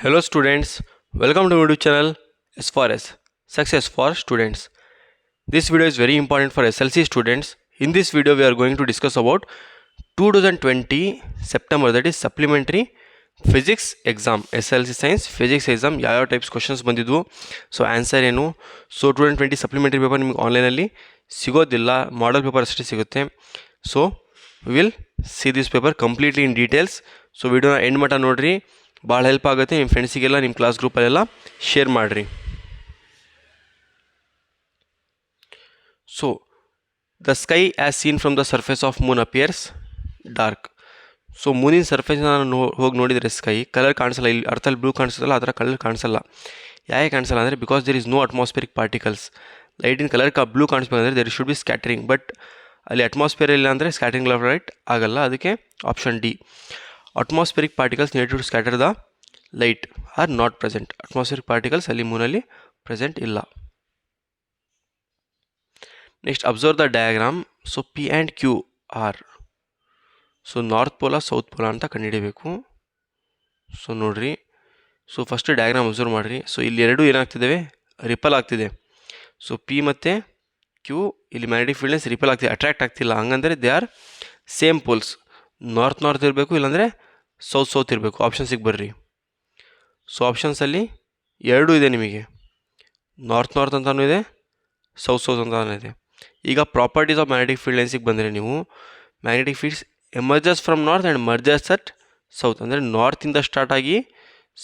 Hello students, welcome to my YouTube channel S4S Success for Students. This video is very important for SLC students. In this video we are going to discuss about 2020 September, that is supplementary physics exam, SLC science physics exam ಯಾವ types questions ಬಂದಿದ್ವು, so answer ಏನು. So 2020 supplementary paper ನಿಮಗೆ ಆನ್ಲೈನಲ್ಲಿ ಸಿಗೋದಿಲ್ಲ, model paper ಅಷ್ಟೇ ಸಿಗುತ್ತೆ. So we will see this paper completely in details. So ವಿಡಿಯೋನ end ಮಟ್ಟ ನೋಡಿರಿ, ಭಾಳ ಹೆಲ್ಪ್ ಆಗುತ್ತೆ. ನಿಮ್ಮ ಫ್ರೆಂಡ್ಸಿಗೆಲ್ಲ ನಿಮ್ಮ ಕ್ಲಾಸ್ ಗ್ರೂಪಲ್ಲೆಲ್ಲ ಶೇರ್ ಮಾಡಿರಿ. So the sky as seen from the surface of moon appears dark. So ಮೂನಿನ ಸರ್ಫೇಸ್ನ ನಾನು ಹೋಗಿ ನೋಡಿದರೆ ಸ್ಕೈ ಕಲರ್ ಕಾಣಿಸಲ್ಲ. ಇಲ್ಲಿ ಅರ್ಥಲ್ಲಿ ಬ್ಲೂ ಕಾಣಿಸುತ್ತಲ್ಲ, ಆ ಥರ ಕಲರ್ ಕಾಣಿಸಲ್ಲ. ಯಾಕೆ ಕಾಣಿಸಲ್ಲ ಅಂದರೆ because there is no atmospheric particles. ಲೈಟಿನ ಕಲರ್ ಬ್ಲೂ ಕಾಣಿಸ್ಬೇಕಂದ್ರೆ there should be scattering, but ಅಲ್ಲಿ ಅಟ್ಮಾಸ್ಫಿಯರ್ ಇಲ್ಲ ಅಂದರೆ ಸ್ಕ್ಯಾಟರಿಂಗ್ ಆಫ್ ಲೈಟ್ ಆಗಲ್ಲ. ಅದಕ್ಕೆ option D, atmospheric particles need to scatter the light are not present. Atmospheric particles ಅಲ್ಲಿ ಮೂನಲ್ಲಿ present ಇಲ್ಲ. Next observe the diagram. So P and Q R, so north ಪೋಲ south ಪೋಲ ಅಂತ ಕಂಡುಹಿಡಿಯಬೇಕು. ಸೊ ನೋಡಿರಿ, ಸೊ ಫಸ್ಟ್ ಡಯಾಗ್ರಾಮ್ ಅಬ್ಸರ್ವ್ ಮಾಡಿರಿ. So ಇಲ್ಲಿ ಎರಡು ಏನಾಗ್ತಿದ್ದಾವೆ, ರಿಪಲ್ ಆಗ್ತಿದೆ. ಸೊ ಪಿ ಮತ್ತು ಕ್ಯೂ ಇಲ್ಲಿ ಮ್ಯಾಗ್ನೆಟಿಕ್ ಫೀಲ್ಡ್ನೆಸ್ ರಿಪಲ್ ಆಗ್ತಿದೆ, ಅಟ್ರಾಕ್ಟ್ ಆಗ್ತಿಲ್ಲ. ಹಂಗಂದರೆ they are same poles. North ಇರಬೇಕು, ಇಲ್ಲಾಂದರೆ ಸೌತ್ ಇರಬೇಕು. ಆಪ್ಷನ್ಸಿಗೆ ಬರ್ರಿ. ಸೊ ಆಪ್ಷನ್ಸಲ್ಲಿ ಎರಡೂ ಇದೆ ನಿಮಗೆ, ನಾರ್ತ್ ಅಂತಲೂ ಇದೆ, ಸೌತ್ ಅಂತಲೂ ಇದೆ. ಈಗ ಪ್ರಾಪರ್ಟೀಸ್ ಆಫ್ ಮ್ಯಾಗ್ನೆಟಿಕ್ ಫೀಲ್ಡ್ ಲೆನ್ಸಿಗೆ ಬಂದರೆ ನೀವು, magnetic fields emerges from north and merges at south, ಅಂದರೆ ನಾರ್ತಿಂದ ಸ್ಟಾರ್ಟ್ ಆಗಿ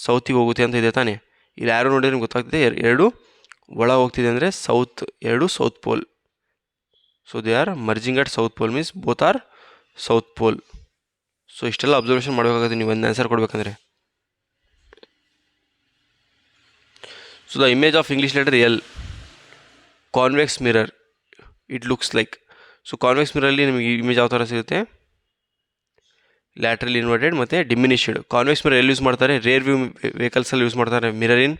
ಸೌತಿಗೆ ಹೋಗುತ್ತೆ ಅಂತ ಇದೆ ತಾನೇ. ಇಲ್ಲಿ ಯಾರು ನೋಡಿದ್ರೆ ನಿಮ್ಗೆ ಗೊತ್ತಾಗ್ತಿದೆ, ಎರಡು ಒಳ ಹೋಗ್ತಿದೆ ಅಂದರೆ ಸೌತ್, ಎರಡು south pole. So they are merging at south pole, means both are south pole. So ಇಷ್ಟೆಲ್ಲ ಅಬ್ಸರ್ವೇಷನ್ ಮಾಡಬೇಕಾಗುತ್ತೆ ನೀವು ಒಂದು ಆನ್ಸರ್ ಕೊಡಬೇಕಂದ್ರೆ. So the image of English letter L, convex mirror it looks like. So convex ಮಿರರಲ್ಲಿ ನಿಮಗೆ image ಯಾವ ಥರ ಸಿಗುತ್ತೆ, ಲ್ಯಾಟ್ರಲ್ ಇನ್ವರ್ಟೆಡ್ ಮತ್ತು ಡಿಮಿನಿಷ್ಡ್. ಕಾನ್ವೆಕ್ಸ್ ಮಿರರ್ ಎಲ್ಲಿ ಯೂಸ್ ಮಾಡ್ತಾರೆ, ರೇರ್ ವ್ಯೂ ವೆಹಿಕಲ್ಸಲ್ಲಿ ಯೂಸ್ ಮಾಡ್ತಾರೆ. Mirror in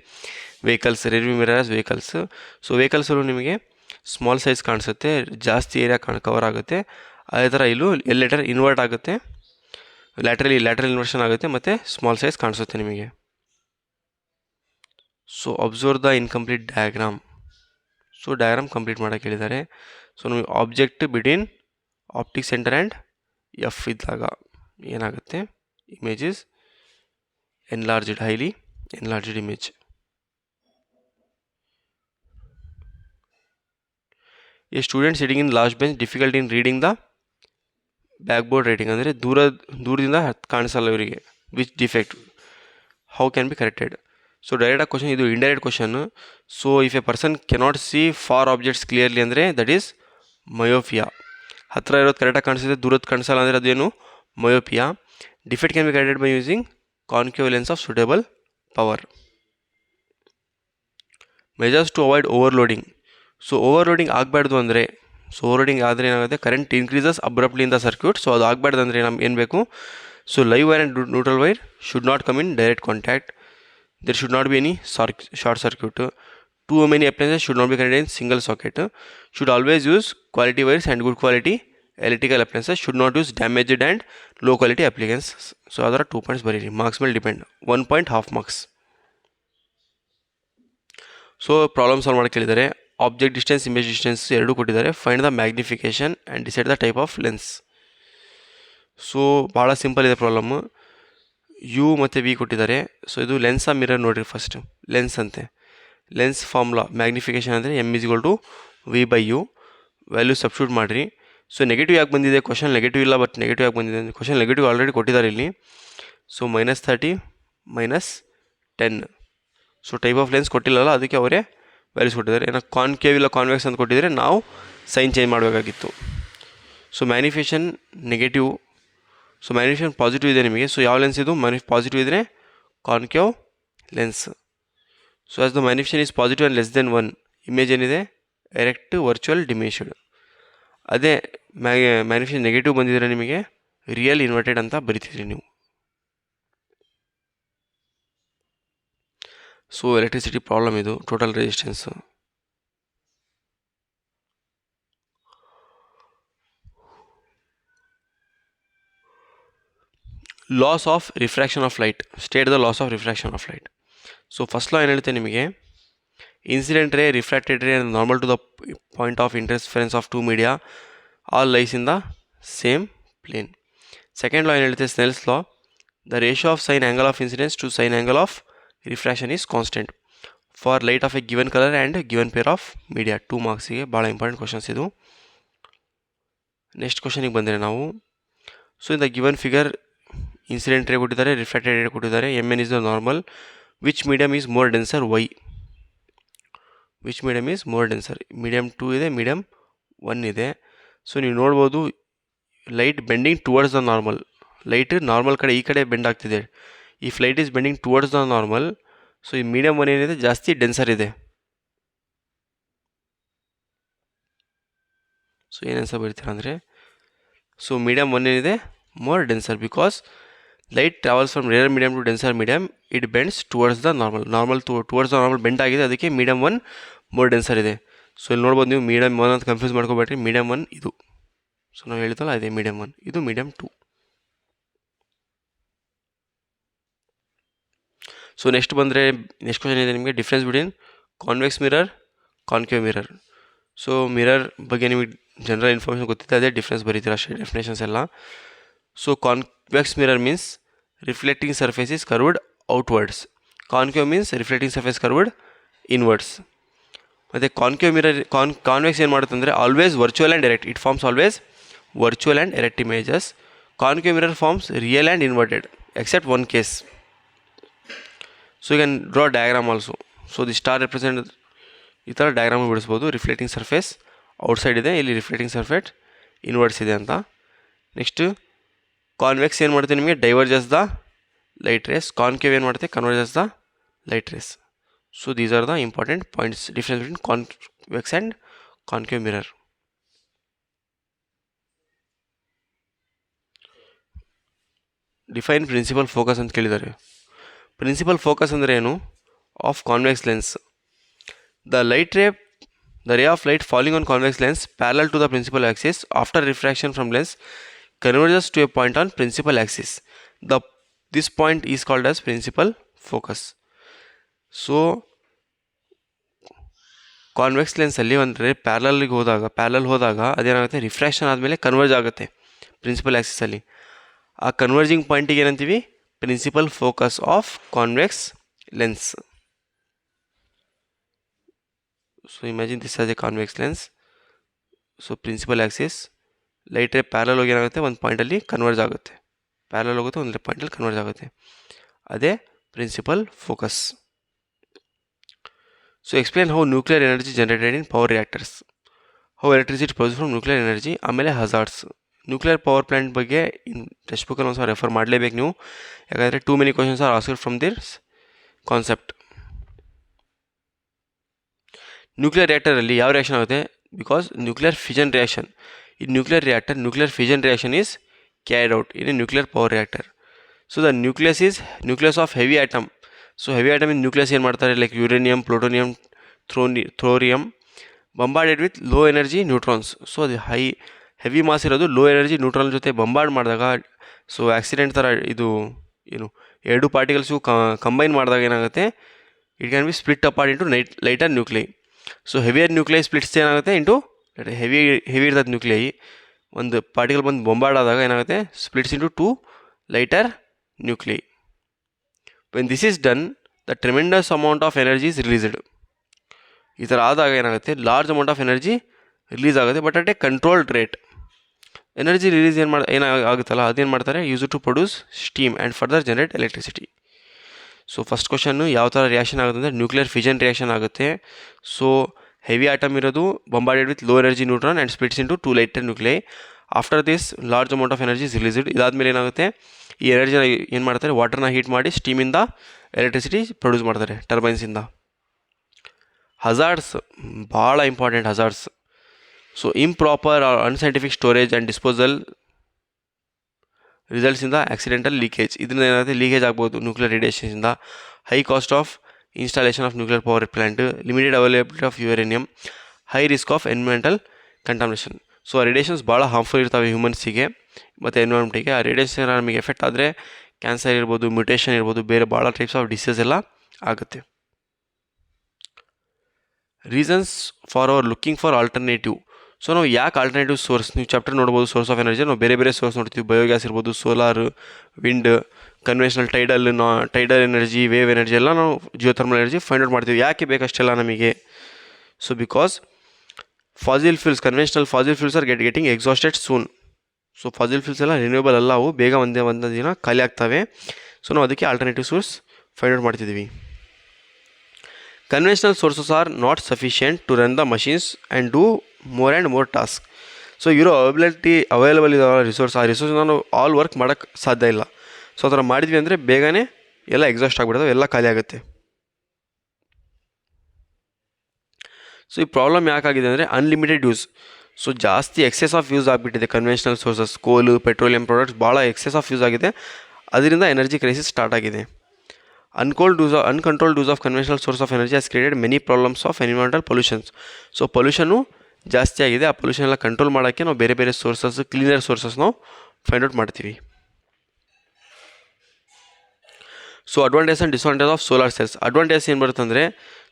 vehicles, rear view mirror as vehicles. So ವೆಹಿಕಲ್ಸಲ್ಲೂ ನಿಮಗೆ ಸ್ಮಾಲ್ ಸೈಜ್ ಕಾಣಿಸುತ್ತೆ, ಜಾಸ್ತಿ ಏರಿಯಾ ಕವರ್ ಆಗುತ್ತೆ. ಅದೇ ಥರ ಇಲ್ಲೂ ಎಲ್ ಲೆಟರ್ ಇನ್ವರ್ಟ್ ಆಗುತ್ತೆ, ಲ್ಯಾಟ್ರಲ್ ಇನ್ವರ್ಷನ್ ಆಗುತ್ತೆ ಮತ್ತು ಸ್ಮಾಲ್ ಸೈಜ್ ಕಾಣಿಸುತ್ತೆ ನಿಮಗೆ. So observe the incomplete diagram. So diagram complete ಮಾಡೋಕ್ಕೆ ಹೇಳಿದ್ದಾರೆ. ಸೊ ನಮಗೆ object between optic centre and F ಇದ್ದಾಗ ಏನಾಗುತ್ತೆ, image is enlarged, highly enlarged image. A student sitting in last bench difficult in reading the back board writing, ಅಂದರೆ ದೂರದಿಂದ ಕಾಣಿಸಲ್ಲ ಇವರಿಗೆ. Which defect how can be corrected. So ಡೈರೆಕ್ಟಾಗಿ question, ಇದು indirect question. So if a person cannot see far objects clearly ಅಂದರೆ that is myopia. ಹತ್ತಿರ ಇರೋದು ಕರೆಕ್ಟಾಗಿ ಕಾಣಿಸುತ್ತೆ, ದೂರದ್ದು ಕಾಣಿಸಲ್ಲ ಅಂದರೆ ಅದೇನು, myopia. Defect can be corrected by using concave lens of suitable power. Measures to avoid overloading. So overloading ಆಗಬಾರ್ದು ಅಂದರೆ, ಸೊ ಓವರ್ಲೋಡಿಂಗ್ ಆದರೆ ಏನಾಗುತ್ತೆ, current increases abruptly in the circuit. So ಅದು ಆಗಬಾರ್ದು ಅಂದರೆ ನಮ್ಗೆ ಏನು ಬೇಕು, so live wire and neutral wire should not come in direct contact. There should not be any short circuit. Too many appliances should not be connected in single socket. Should always use quality wires and good quality electrical appliances. Should not use damaged and low quality appliances. So other 2 points ಬರೀರಿ, marks ಮೇಲೆ depend. 1 point half marks. So problem solve ಮಾಡಿ ಕೇಳಿದ್ದಾರೆ. Object distance, image distance ಎರಡೂ ಕೊಟ್ಟಿದ್ದಾರೆ. Find the magnification and decide the type of lens. So ಭಾಳ simple ಇದೆ problem. U ಮತ್ತು v ಕೊಟ್ಟಿದ್ದಾರೆ. ಸೊ ಇದು ಲೆನ್ಸ್ ಆ ಮಿರರ್ ನೋಡಿರಿ. ಫಸ್ಟ್ ಲೆನ್ಸ್ ಅಂತೆ, ಲೆನ್ಸ್ ಫಾರ್ಮುಲಾ ಮ್ಯಾಗ್ನಿಫಿಕೇಶನ್ ಅಂದರೆ m is equal to v by u. Value substitute ಮಾಡಿರಿ. ಸೊ ನೆಗೆಟಿವ್ ಯಾಕೆ ಬಂದಿದೆ, ಕ್ವಶನ್ ನೆಗೆಟಿವ್ ಇಲ್ಲ, ಬಟ್ ನೆಗೆಟಿವ್ ಯಾಕೆ ಬಂದಿದೆ ಅಂದರೆ ಕ್ವಶನ್ ನೆಗೆಟಿವ್ ಆಲ್ರೆಡಿ ಕೊಟ್ಟಿದ್ದಾರೆ ಇಲ್ಲಿ. So -30 -10. So type of lens ಕೊಟ್ಟಿಲ್ಲಲ್ಲ, ಅದಕ್ಕೆ ಅವರೇ ವ್ಯಾಲ್ಯೂಸ್ ಕೊಟ್ಟಿದ್ದಾರೆ. ಏನೋ ಕಾನ್ಕೇವ್ ಇಲ್ಲ ಕಾನ್ವೆಕ್ಸ್ ಅಂತ ಕೊಟ್ಟಿದ್ದಾರೆ, ನಾವು ಸೈನ್ ಚೇಂಜ್ ಮಾಡಬೇಕಾಗಿತ್ತು. So magnification negative, so magnification positive ಇದೆ ನಿಮಗೆ. ಸೊ ಯಾವ ಲೆನ್ಸ್ ಇದು, ಪಾಸಿಟಿವ್ ಇದ್ದರೆ concave lens. So as the magnification is positive and less than 1, image ಏನಿದೆ ಎರೆಕ್ಟ್ ವರ್ಚುವಲ್ ಡಿಮಿನಿಷ್ಡ್. ಅದೇ ಮ್ಯಾಗ್ನಿಫಿಕೇಶನ್ ನೆಗೆಟಿವ್ ಬಂದಿದ್ರೆ ನಿಮಗೆ ರಿಯಲ್ ಇನ್ವರ್ಟೆಡ್ ಅಂತ ಬರಿತಿದ್ರಿ ನೀವು. ಸೊ ಎಲೆಕ್ಟ್ರಿಸಿಟಿ ಪ್ರಾಬ್ಲಮ್ ಇದು, total resistance. Loss of refraction of light. State the loss of refraction of light. So first law ಏನು ಹೇಳುತ್ತೆ ನಿಮಗೆ, incident ray, refracted ray normal to the point of interference of two media all lies in the same plane. Second law ಏನು ಹೇಳುತ್ತೆ, Snell's law, the ratio of sine angle of incidence to sine angle of refraction is constant for light of a given colour and given pair of media. 2 ಮಾರ್ಕ್ಸಿಗೆ ಭಾಳ important questions ಇದು. Next ಕ್ವಶನಿಗೆ ಬಂದರೆ ನಾವು, so in the given figure incident ray ಕೊಟ್ಟಿದ್ದಾರೆ, refracted ray ಕೊಟ್ಟಿದ್ದಾರೆ, mn is the normal, which medium is more denser, why. Which medium is more denser, medium 2 ಇದೆ, medium 1 ಇದೆ. ಸೊ ನೀವು ನೋಡ್ಬೋದು light bending towards the normal, light normal ಕಡೆ ಈ ಕಡೆ bend ಆಗ್ತಿದೆ. If light is bending towards the normal, so ಈ medium 1 ಏನಿದೆ ಜಾಸ್ತಿ ಡೆನ್ಸರ್ ಇದೆ. ಸೊ ಏನು ಆನ್ಸರ್ ಬರೀತೀರಾ ಅಂದರೆ, ಸೊ ಮೀಡಿಯಮ್ 1 ಏನಿದೆ more denser, because light travels from rare medium to denser medium, it bends towards the normal towards the normal bend ಆಗಿದೆ, ಅದಕ್ಕೆ medium 1 more denser ಇದೆ. ಸೊ ಇಲ್ಲಿ ನೋಡ್ಬೋದು ನೀವು, ಮೀಡಿಯಮ್ 1 ಅಂತ ಕನ್ಫ್ಯೂಸ್ ಮಾಡ್ಕೋಬೇಡ್ರಿ, ಮೀಡಿಯಮ್ 1 ಇದು. ಸೊ ನಾವು ಹೇಳಿದ್ವಲ್ಲ ಇದೆ ಮೀಡಿಯಮ್ 1, ಇದು ಮೀಡಿಯಮ್ 2. ಸೊ ನೆಕ್ಸ್ಟ್ ಕ್ವಶನ್ ಇದೆ ನಿಮಗೆ, difference between convex mirror, concave mirror. So mirror ಬಗ್ಗೆ ನಿಮಗೆ ಜನರಲ್ ಇನ್ಫಾರ್ಮೇಷನ್ ಗೊತ್ತಿದೆ, ಅದೇ ಡಿಫ್ರೆನ್ಸ್ ಬರೀತೀರ ಅಷ್ಟೇ, ಡೆಫಿನೇಷನ್ಸ್ ಎಲ್ಲ. So convex mirror means reflecting surface is curved outwards, concave means reflecting surface curved inwards. ಮತ್ತು concave mirror, convex ಏನು ಮಾಡುತ್ತೆ ಅಂದರೆ always virtual and erect, it forms always virtual and erect images. Concave mirror forms real and inverted except one case. So you can draw diagram also. So the star represent, ಈ ಥರ diagram ಬಿಡಿಸ್ಬೋದು. Reflecting surface outside ಇದೆ, ಇಲ್ಲಿ reflecting surface inwards ಇದೆ ಅಂತ. Next convex ಏನು ಮಾಡುತ್ತೆ ನಿಮಗೆ, diverges the light rays. Concave ಏನು ಮಾಡುತ್ತೆ, converges the light rays. So these are the important points, difference between convex and concave mirror. Define principal focus ಅಂತ ಕೇಳಿದ್ದಾರೆ. ಪ್ರಿನ್ಸಿಪಲ್ ಫೋಕಸ್ ಅಂದರೆ ಏನು, of convex lens. The ray of light falling on convex lens parallel to the principal axis after refraction from lens converges to a point on principal axis. This point is called as principal focus. So convex ಲೆನ್ಸಲ್ಲಿ ಒಂದು ray parallel ಹೋದಾಗ ಅದೇನಾಗುತ್ತೆ, refraction ಆದಮೇಲೆ converge ಆಗುತ್ತೆ principal ಆ್ಯಕ್ಸಿಸಲ್ಲಿ. ಆ converging ಪಾಯಿಂಟಿಗೆ ಏನಂತೀವಿ, principal focus of convex lens. So imagine this as a convex lens. So principal axis, light ray parallel ಹೋಗಿ ಏನಾಗುತ್ತೆ, ಒಂದು ಪಾಯಿಂಟಲ್ಲಿ ಕನ್ವರ್ಜ್ ಆಗುತ್ತೆ, ಪ್ಯಾರಲಲ್ ಹೋಗುತ್ತೆ, ಒಂದು ಪಾಯಿಂಟಲ್ಲಿ ಕನ್ವರ್ಜ್ ಆಗುತ್ತೆ, ಅದೇ principal focus. So explain how nuclear energy generated in power reactors, how electricity produce from nuclear energy. ಆಮೇಲೆ hazards. Nuclear power plant ಬಗ್ಗೆ ಇನ್ ಟೆಕ್ಸ್ಟ್ ಬುಕ್ಕಲ್ಲಿ ಒಂದು ರೆಫರ್ ಮಾಡಲೇಬೇಕು ನೀವು, ಯಾಕಂದರೆ too many questions are asked from this concept. Nuclear ರಿಯಾಕ್ಟರಲ್ಲಿ ಯಾವ reaction ಆಗುತ್ತೆ, because nuclear fission reaction. In nuclear reactor, nuclear fission reaction is carried out in a nuclear power reactor. So the nucleus of heavy atom. So heavy atom in nucleus ಏನು ಮಾಡ್ತಾರೆ, like uranium, plutonium, thorium, bombarded with low energy neutrons. So ಅದು heavy mass ಇರೋದು low energy neutron ಜೊತೆ bombard ಮಾಡಿದಾಗ, so accident ಥರ ಇದು ಏನು ಎರಡು ಪಾರ್ಟಿಕಲ್ಸು ಕಂಬೈನ್ ಮಾಡಿದಾಗ ಏನಾಗುತ್ತೆ, it can be split apart into lighter nuclei. So heavier nuclei splits ಏನಾಗುತ್ತೆ ಇಂಟು ಹೆವಿ ಇರ್ತದೆ ನ್ಯೂಕ್ಲಿಯೈ. ಒಂದು ಪಾರ್ಟಿಕಲ್ ಬಂದು ಬೊಂಬಾರ್ಡ್ ಆದಾಗ ಏನಾಗುತ್ತೆ, splits into 2 lighter nuclei. When this is done, the tremendous amount of energy is released. ಈ ಥರ ಆದಾಗ ಏನಾಗುತ್ತೆ, large amount of energy release ಆಗುತ್ತೆ, but at a controlled rate. Energy release ಏನಾಗುತ್ತಲ್ಲ, ಅದೇನು ಮಾಡ್ತಾರೆ, use to produce steam and further generate electricity. So first question ಯಾವ ಥರ ರಿಯಾಕ್ಷನ್ ಆಗುತ್ತೆ ಅಂದರೆ ನ್ಯೂಕ್ಲಿಯರ್ ಫಿಷನ್ ರಿಯಾಕ್ಷನ್ ಆಗುತ್ತೆ. ಸೊ ಹೆವಿ ಆಟಮ್ ಇರೋದು bombarded with low energy neutron and splits into 2 lighter nuclei. After this large amount of energy is released. ಇದಾದಮೇಲೆ ಏನಾಗುತ್ತೆ, ಈ ಎನರ್ಜಿನ ಏನು ಮಾಡ್ತಾರೆ, ವಾಟರ್ನ ಹೀಟ್ ಮಾಡಿ ಸ್ಟೀಮಿಂದ ಎಲೆಕ್ಟ್ರಿಸಿಟಿ ಪ್ರೊಡ್ಯೂಸ್ ಮಾಡ್ತಾರೆ ಟರ್ಬೈನ್ಸಿಂದ. ಹಜಾರ್ಡ್ಸ್ ಭಾಳ important, hazards. So improper or unscientific storage and disposal results in the accidental leakage. ಇದರಿಂದ ಏನಾಗುತ್ತೆ, ಲೀಕೇಜ್ ಆಗ್ಬೋದು ನ್ಯೂಕ್ಲಿಯರ್ ರೇಡಿಯೇಷನ್ಸಿಂದ. High cost of installation of nuclear power plant, limited availability of uranium, high risk of environmental contamination. So ಆ radiations ಭಾಳ harmful ಇರ್ತವೆ ಹ್ಯೂಮನ್ಸಿಗೆ. ಮತ್ತು ಎನ್ವಿರಾನ್ಮೆಂಟಿಗೆ. ಆ ರೇಡಿಯೇಷನ್ ನಮಗೆ ಎಫೆಕ್ಟ್ ಆದರೆ ಕ್ಯಾನ್ಸರ್ ಇರ್ಬೋದು, ಮ್ಯೂಟೇಷನ್ ಇರ್ಬೋದು, ಬೇರೆ ಭಾಳ ಟೈಪ್ಸ್ ಆಫ್ ಡಿಸೀಸ್ ಎಲ್ಲ ಆಗುತ್ತೆ. Reasons for our looking for alternative. So ನಾವು ಯಾಕೆ ಆಲ್ಟರ್ನೇಟಿವ್ ಸೋರ್ಸ್, ನೀವು ಚಾಪ್ಟರ್ ನೋಡ್ಬೋದು ಸೋರ್ಸ್ ಆಫ್ ಎನರ್ಜಿ, ನಾವು ಬೇರೆ ಬೇರೆ ಸೋರ್ಸ್ ನೋಡ್ತೀವಿ. ಬಯೋಗ್ಯಾಸ್ ಇರ್ಬೋದು, solar, wind, conventional tidal energy, wave energy ಎಲ್ಲ ನಾವು ಜಿಯೋಥರ್ಮಲ್ ಎನರ್ಜಿ ಫೈಂಡ್ ಔಟ್ ಮಾಡ್ತೀವಿ. ಯಾಕೆ ಬೇಕಷ್ಟೆಲ್ಲ ನಮಗೆ? So because fossil fuels, conventional fossil fuels are getting exhausted soon. So fossil fuels ಎಲ್ಲ ರಿನ್ಯೂಬಲ್ ಅಲ್ಲ, ಅವು ಬೇಗ ಒಂದು ದಿನ ಖಾಲಿ ಆಗ್ತವೆ. ಸೊ ನಾವು ಅದಕ್ಕೆ ಆಲ್ಟರ್ನೇಟಿವ್ ಸೋರ್ಸ್ ಫೈಂಡ್ ಔಟ್ ಮಾಡ್ತಿದ್ದೀವಿ. Conventional sources are not sufficient to run the machines and do more and more task. So ಇರೋ ಅವೈಲೇಬಲ್ ಇದಾವ ರಿಸೋರ್ಸ್, ಆ ರಿಸೋರ್ಸ್ನ ನಾವು ಆಲ್ ವರ್ಕ್ ಮಾಡೋಕ್ಕೆ ಸಾಧ್ಯ ಇಲ್ಲ. ಸೊ ಆ ಥರ ಮಾಡಿದ್ವಿ ಅಂದರೆ ಬೇಗನೆ ಎಲ್ಲ ಎಕ್ಸಾಸ್ಟ್ ಆಗಿಬಿಡ್ತವೆ, ಎಲ್ಲ ಖಾಲಿ ಆಗುತ್ತೆ. ಸೊ ಈ ಪ್ರಾಬ್ಲಮ್ ಯಾಕಾಗಿದೆ ಅಂದರೆ ಅನ್ಲಿಮಿಟೆಡ್ ಯೂಸ್. ಸೊ ಜಾಸ್ತಿ ಎಕ್ಸೆಸ್ ಆಫ್ ಯೂಸ್ ಆಗಿಬಿಟ್ಟಿದೆ ಕನ್ವೆನ್ಷನಲ್ ಸೋರ್ಸಸ್, ಕೋಲು, ಪೆಟ್ರೋಲಿಯಂ ಪ್ರಾಡಕ್ಟ್ಸ್ ಭಾಳ ಎಕ್ಸೆಸ್ ಆಫ್ ಯೂಸ್ ಆಗಿದೆ. ಅದರಿಂದ ಎನರ್ಜಿ ಕ್ರೈಸಿಸ್ ಸ್ಟಾರ್ಟ್ ಆಗಿದೆ. Uncontrolled use of conventional source of energy has created many problems of environmental pollutions. So pollution ಜಾಸ್ತಿ ಆಗಿದೆ. ಆ ಪೊಲ್ಯೂಷನ್ ಎಲ್ಲ ಕಂಟ್ರೋಲ್ ಮಾಡೋಕ್ಕೆ ನಾವು ಬೇರೆ ಬೇರೆ ಸೋರ್ಸಸ್, ಕ್ಲೀನರ್ ಸೋರ್ಸಸ್ ನಾವು ಫೈಂಡ್ ಔಟ್ ಮಾಡ್ತೀವಿ. So advantage and disadvantage of solar cells. Advantage ಏನು ಬರುತ್ತೆ ಅಂದರೆ,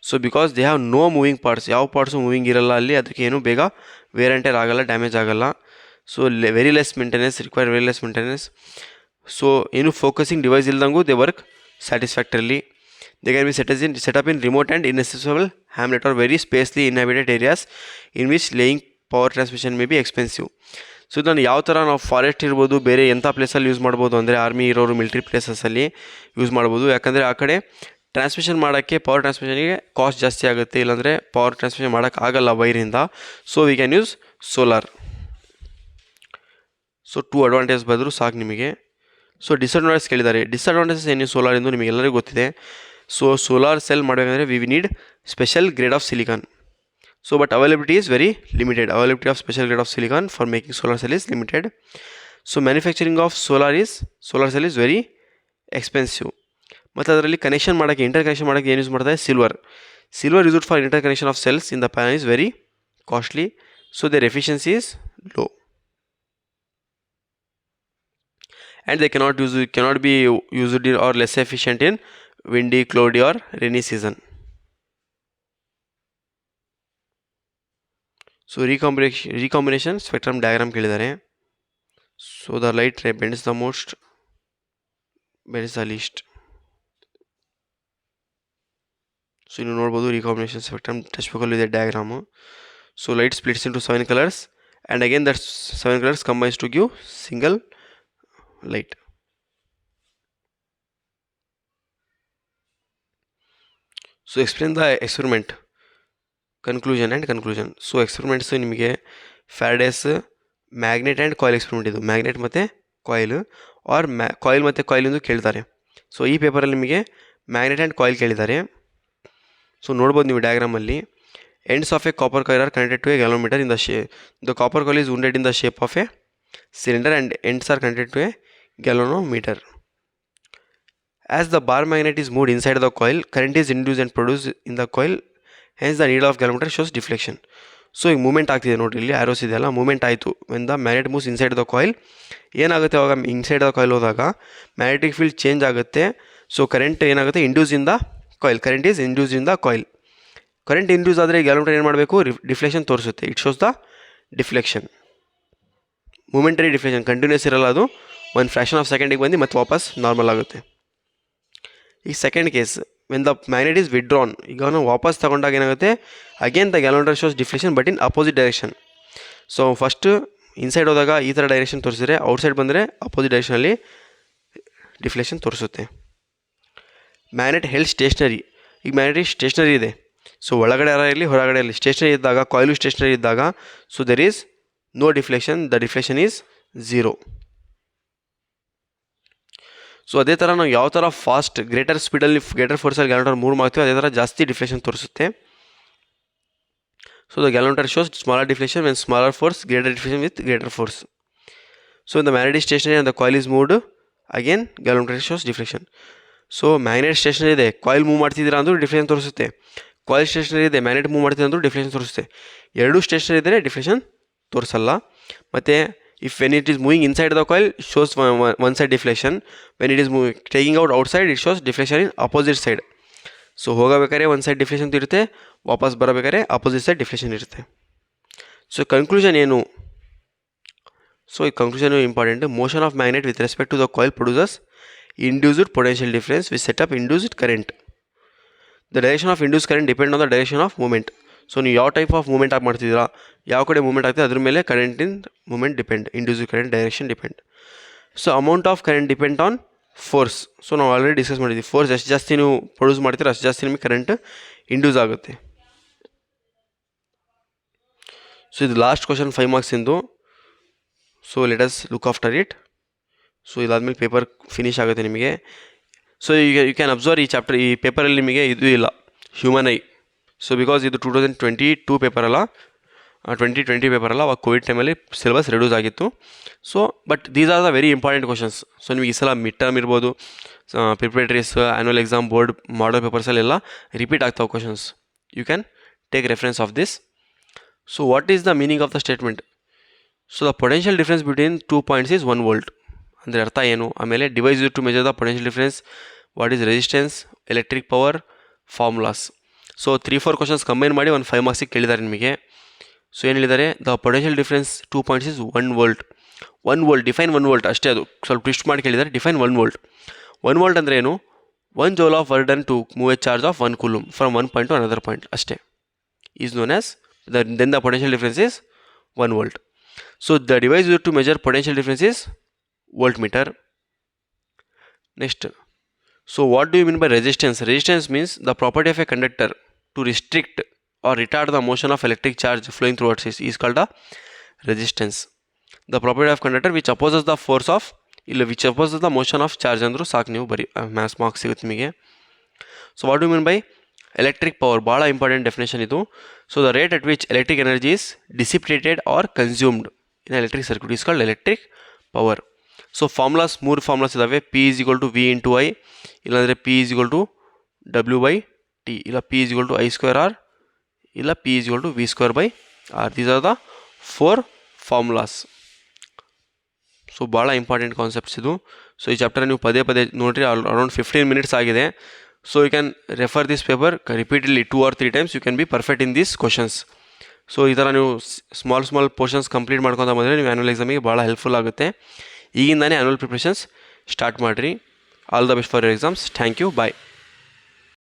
so because they have no moving parts, ಯಾವ ಪಾರ್ಟ್ಸು ಮೂವಿಂಗ್ ಇರಲ್ಲ ಅಲ್ಲಿ, ಅದಕ್ಕೆ ಏನು ಬೇಗ ವೇರ್ ಆ್ಯಂಡ್ ಟೇರ್ ಆಗಲ್ಲ, ಡ್ಯಾಮೇಜ್ ಆಗಲ್ಲ. So very less maintenance, so ಏನು ಫೋಕಸಿಂಗ್ ಡಿವೈಸ್ ಇಲ್ದಂಗೂ they work satisfactorily. They can be set up in remote and inaccessible hamlet or very sparsely inhabited areas in which laying power transmission may be expensive. So ಇದನ್ನು ಯಾವ ಥರ ನಾವು forest ಇರ್ಬೋದು, ಬೇರೆ ಎಂಥ ಪ್ಲೇಸಲ್ಲಿ ಯೂಸ್ ಮಾಡ್ಬೋದು ಅಂದರೆ ಆರ್ಮಿ ಇರೋರು ಮಿಲಿಟ್ರಿ ಪ್ಲೇಸಸ್ಸಲ್ಲಿ ಯೂಸ್ ಮಾಡ್ಬೋದು. ಯಾಕಂದರೆ ಆ ಕಡೆ ಟ್ರಾನ್ಸ್ಮಿಷನ್ ಮಾಡೋಕ್ಕೆ, ಪವರ್ ಟ್ರಾನ್ಸ್ಮಿಷನ್ಗೆ ಕಾಸ್ಟ್ ಜಾಸ್ತಿ ಆಗುತ್ತೆ, ಇಲ್ಲಾಂದರೆ ಪವರ್ ಟ್ರಾನ್ಸ್ಮಿಷನ್ ಮಾಡೋಕ್ಕಾಗಲ್ಲ ವೈರಿಂದ. So we can use solar. So 2 advantage ಬಂದರೂ ಸಾಕು ನಿಮಗೆ. ಸೊ ಡಿಸ್ಅಡ್ವಾಂಟೇಜ್ ಕೇಳಿದ್ದಾರೆ. ಡಿಸ್ಅಡ್ವಾಂಟೇಜಸ್ ಏನು ಸೋಲಾರ್ ಎಂದು ನಿಮಗೆಲ್ಲರಿಗೂ ಗೊತ್ತಿದೆ. ಸೊ ಸೋಲಾರ್ ಸೆಲ್ ಮಾಡಬೇಕಂದ್ರೆ we need special grade of silicon. So but availability is very limited. Availability of special grade of silicon for making solar cell is limited. So manufacturing of solar cell is very expensive. ಮತ್ತು ಅದರಲ್ಲಿ connection ಮಾಡೋಕ್ಕೆ, inter connection ಮಾಡೋಕ್ಕೆ ಏನು use ಮಾಡ್ತಾರೆ? Silver used for interconnection of cells in the panel is very costly. So their efficiency is low. And they cannot be used or less efficient in windy, cloudy or rainy season. So recombination spectrum diagram ಕೇಳಿದ್ದಾರೆ. So the light ray bends the most, bends the least. So ನೀವು ನೋಡ್ಬೋದು recombination spectrum text ಬುಕ್ಕಲ್ಲಿ ಇದೆ diagram. So light splits into 7 colors and again that 7 colors combines to give single light. So explain the experiment, conclusion and conclusion. So experiments ನಿಮಗೆ Faraday's magnet and coil experiment, ಇದು magnet ಮತ್ತು coil or coil ಮತ್ತು ಕಾಯಿಲಿಂದು ಕೇಳ್ತಾರೆ. So ಈ ಪೇಪರಲ್ಲಿ ನಿಮಗೆ magnet and coil ಕೇಳಿದ್ದಾರೆ. ಸೊ ನೋಡ್ಬೋದು ನೀವು ಡಯಾಗ್ರಾಮಲ್ಲಿ, ends of a copper coil are connected to a galvanometer in the copper coil is wounded in the shape of a cylinder and ends are connected to a galvanometer. As the bar magnet is moved inside the coil, current is induced and produced in the coil, hence the needle of galvanometer shows deflection. So ಈಗ moment ಆಗ್ತಿದೆ ನೋಡಿರಿ, ಇಲ್ಲಿ arrows ಇದೆಯಲ್ಲ, moment ಆಯಿತು. When the magnet moves inside the coil, ಏನಾಗುತ್ತೆ ಅವಾಗ inside the coil ಹೋದಾಗ magnetic field change ಆಗುತ್ತೆ. ಸೊ ಕರೆಂಟ್ ಏನಾಗುತ್ತೆ? Induce in the coil, current is induce in the coil. Current induce ಆದರೆ ಗ್ಯಾಲೋಮೀಟರ್ ಏನು ಮಾಡಬೇಕು? ಡಿಫ್ಲೆಕ್ಷನ್ ತೋರಿಸುತ್ತೆ. It shows the deflection. Momentary deflection, continuous ಇರಲ್ಲ, ಅದು ಒಂದು ಫ್ರ್ಯಾಕ್ಷನ್ ಆಫ್ ಸೆಕೆಂಡಿಗೆ ಬಂದು ಮತ್ತೆ ವಾಪಸ್ ನಾರ್ಮಲ್ ಆಗುತ್ತೆ. ಈ second case, when the magnet is withdrawn, ಈಗ ನಾವು ವಾಪಸ್ ತಗೊಂಡಾಗ ಏನಾಗುತ್ತೆ? Again the galvanometer shows deflection but in opposite direction. So first inside ಹೋದಾಗ ಈ ಥರ ಡೈರೆಕ್ಷನ್ ತೋರಿಸಿದ್ರೆ, ಔಟ್ಸೈಡ್ ಬಂದರೆ ಅಪೋಸಿಟ್ ಡೈರೆಕ್ಷನಲ್ಲಿ ಡಿಫ್ಲೆಕ್ಷನ್ ತೋರಿಸುತ್ತೆ. ಮ್ಯಾಗ್ನೆಟ್ ಹೆಲ್ಡ್ ಸ್ಟೇಷ್ನರಿ, ಈಗ ಮ್ಯಾಗ್ನೆಟ್ ಸ್ಟೇಷ್ನರಿ ಇದೆ. ಸೊ ಒಳಗಡೆ ಇರಲಿ ಹೊರಗಡೆ ಇರಲಿ ಸ್ಟೇಷ್ನರಿ ಇದ್ದಾಗ, ಕಾಯಿಲು ಸ್ಟೇಷ್ನರಿ ಇದ್ದಾಗ, so there is no deflection, the deflection is 0. So ಅದೇ ಥರ ನಾವು ಯಾವ ಥರ ಫಾಸ್ಟ್ ಗ್ರೇಟರ್ ಸ್ಪೀಡಲ್ಲಿ ಗ್ರೇಟರ್ ಫೋರ್ಸಲ್ಲಿ ಗ್ಯಾಲೋಮೀಟರ್ ಮೂವ್ ಮಾಡ್ತೀವಿ, ಅದೇ ಥರ ಜಾಸ್ತಿ ಡಿಫ್ಲೆಕ್ಷನ್ ತೋರಿಸುತ್ತೆ. So the galvanometer shows smaller deflection when smaller force, greater deflection with greater force. So the magnet is stationary and the coil is moved, again galvanometer shows deflection. So magnet stationary ಇದೆ, coil move ಮಾಡ್ತಿದ್ದೀರಾ ಅಂದರೂ deflection ತೋರಿಸುತ್ತೆ. Coil stationary ಇದೆ, magnet move ಮಾಡ್ತಿದ್ರೆ ಅಂದರೂ deflection ತೋರಿಸುತ್ತೆ. ಎರಡೂ stationery ಇದ್ದರೆ ಡಿಫ್ಲೆಕ್ಷನ್ ತೋರಿಸಲ್ಲ. ಮತ್ತು If when it is moving inside the coil, it shows one side deflection. When it is taking out outside, it shows deflection in opposite side. So ಹೋಗಬೇಕಾದ್ರೆ ಒಂದು side deflection ಇರುತ್ತೆ, ವಾಪಸ್ ಬರಬೇಕಾದ್ರೆ opposite side deflection ಇರುತ್ತೆ. So conclusion ಏನು? So ಈ conclusion important. Motion of magnet with respect to the coil produces induced potential difference with set up induced current. The direction of induce current depend on the direction of movement. So ನೀವು ಯಾವ type of moment ಆಗಿ ಮಾಡ್ತಿದ್ದೀರಾ, ಯಾವ ಕಡೆ moment ಆಗ್ತದೆ ಅದ್ರ ಮೇಲೆ ಕರೆಂಟಿನ moment depend, induced current direction depend. So amount of current depend on force. So ನಾವು ಆಲ್ರೆಡಿ ಡಿಸ್ಕಸ್ ಮಾಡಿದ್ವಿ, ಫೋರ್ಸ್ ಎಷ್ಟು ಜಾಸ್ತಿ ನೀವು ಪ್ರೊಡ್ಯೂಸ್ ಮಾಡ್ತೀರ ಅಷ್ಟು ಜಾಸ್ತಿ ನಿಮಗೆ ಕರೆಂಟ್ ಇಂಡ್ಯೂಸ್ ಆಗುತ್ತೆ. ಸೊ ಇದು ಲಾಸ್ಟ್ ಕ್ವಶನ್ 5 ಮಾರ್ಕ್ಸಿಂದು. So let us look after it. So ಇದಾದಮೇಲೆ ಪೇಪರ್ ಫಿನಿಶ್ ಆಗುತ್ತೆ ನಿಮಗೆ. ಸೊ ಈಗ ಯು ಕ್ಯಾನ್ ಅಬ್ಸರ್ವ್ ಈ ಚಾಪ್ಟರ್, ಈ ಪೇಪರಲ್ಲಿ ನಿಮಗೆ ಇದು ಇಲ್ಲ, ಹ್ಯೂಮನ್ ಐ. ಸೊ ಬಿಕಾಸ್ ಇದು 2022 ಪೇಪರ್ ಅಲ್ಲ, 2020 ಪೇಪರ್ ಅಲ್ಲ, ಅವಾಗ ಕೋವಿಡ್ ಟೈಮಲ್ಲಿ ಸಿಲೆಬಸ್ ರೆಡ್ಯೂಸ್ ಆಗಿತ್ತು. So but these are the very important questions. So ನಿಮಗೆ ಈ ಸಲ ಮಿಡ್ ಟರ್ಮ್ ಇರ್ಬೋದು, preparatories, annual exam, board model ಪೇಪರ್ಸಲ್ಲೆಲ್ಲ ರಿಪೀಟ್ ಆಗ್ತಾವೆ questions. You can take reference of this. So what is the meaning of the statement? So the potential difference between 2 points is 1 volt. ಅಂದರೆ ಅರ್ಥ ಏನು? ಆಮೇಲೆ device use to measure the potential difference, what is resistance, electric power, formulas. So 3-4 questions combine ಮಾಡಿ ಒಂದು 5 ಮಾರ್ಕ್ಸಿಗೆ ಕೇಳಿದ್ದಾರೆ ನಿಮಗೆ. So ಏನು ಹೇಳಿದ್ದಾರೆ? The potential difference 2 points is 1 volt. 1 volt, define 1 volt ಅಷ್ಟೇ. ಅದು ಸ್ವಲ್ಪ ಟ್ವಿಸ್ಟ್ ಮಾಡಿ ಕೇಳಿದ್ದಾರೆ. Define 1 volt. 1 ವೋಲ್ಟ್ ಅಂದರೆ ಏನು? 1 joule of work done to move a charge of 1 coulomb from 1 point to another point ಅಷ್ಟೇ. Is known as then the potential difference is 1 volt. So the device use to measure potential difference is volt meter. Next, so what do you mean by resistance? Resistance means the property of a conductor to restrict or retard the motion of electric charge flowing through it is called a resistance. The property of conductor which opposes the force of, which opposes the motion of charge ಅಂದರೂ ಸಾಕು, ನೀವು ಬರೀ maths marks ಸಿಗುತ್ತೆ ನಿಮಗೆ. So what do mean by electric power? ಭಾಳ important definition ಇದು. So the rate at which electric energy is dissipated or consumed in electric circuit is called electric power. So formulas 3 formulas ಇದ್ದಾವೆ. P is equal to V into I, ಇಲ್ಲಾಂದರೆ P is equal to W by T, ಇಲ್ಲ P is equal to I square R, ಇಲ್ಲ P is equal to V square by R. These are the 4 formulas. So ಭಾಳ important concepts ಇದು. So ಈ chapter ನೀವು ಪದೇ ಪದೇ ನೋಡಿರಿ, around 15 minutes ಆಗಿದೆ. So you can refer this paper repeatedly 2 or 3 times. You can be perfect in these questions. So ಈ ಥರ ನೀವು ಸ್ಮಾಲ್ ಪೋರ್ಷನ್ಸ್ ಕಂಪ್ಲೀಟ್ ಮಾಡ್ಕೊತ ಬಂದರೆ ನೀವು ಆ್ಯನ್ಯುವಲ್ ಎಕ್ಸಾಮಿಗೆ ಭಾಳ ಹೆಲ್ಪ್ಫುಲ್ ಆಗುತ್ತೆ. ಈಗಿಂದಾನೇ ಆ್ಯನ್ಯುವಲ್ ಪ್ರಿಪ್ರೇಷನ್ಸ್ ಸ್ಟಾರ್ಟ್ ಮಾಡಿರಿ. All the best for your exams. Thank you. Bye.